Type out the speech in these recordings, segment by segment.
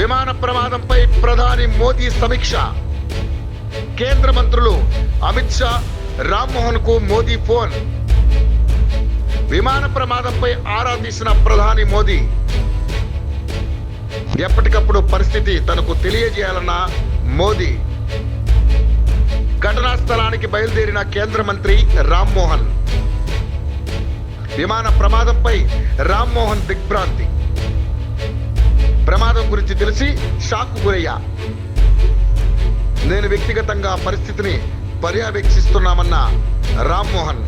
విమాన ప్రమాదంపై ప్రధాని మోదీ సమీక్ష. కేంద్ర మంత్రులు అమిత్ షా, రామ్మోహన్ కు మోదీ ఫోన్. విమాన ప్రమాదంపై ఆరా తీసిన ప్రధాని మోదీ. ఎప్పటికప్పుడు పరిస్థితి తనకు తెలియజేయాలన్న మోదీ. ఘటనా స్థలానికి బయలుదేరిన కేంద్ర మంత్రి రామ్మోహన్. విమాన ప్రమాదంపై రామ్మోహన్ దిగ్భ్రాంతి. ప్రమాదం గురించి తెలిసి షాక్ గురయ్యా. నేను వ్యక్తిగతంగా పరిస్థితిని పర్యవేక్షిస్తున్నామన్న రామ్మోహన్.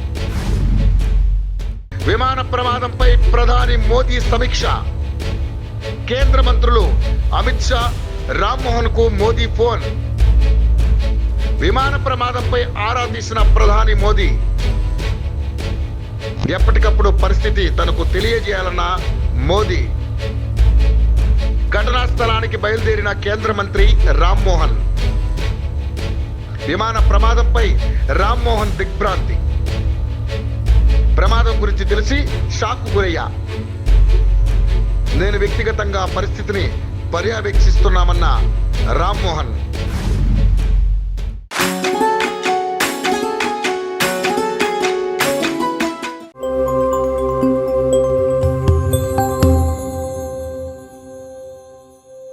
విమాన ప్రమాదంపై ప్రధాని మోదీ సమీక్ష. కేంద్ర మంత్రులు అమిత్ షా, రామ్మోహన్ కు మోదీ ఫోన్. విమాన ప్రమాదంపై ఆరా తీసిన ప్రధాని మోదీ. ఎప్పటికప్పుడు పరిస్థితి తనకు తెలియజేయాలన్న మోదీ. ఘటనా స్థలానికి బయలుదేరిన కేంద్ర మంత్రి రామ్మోహన్. విమాన ప్రమాదంపై రామ్మోహన్ దిగ్భ్రాంతి. ప్రమాదం గురించి తెలిసి షాక్ గురయ్యా. నేను వ్యక్తిగతంగా పరిస్థితిని పర్యవేక్షిస్తున్నామన్న రామ్మోహన్.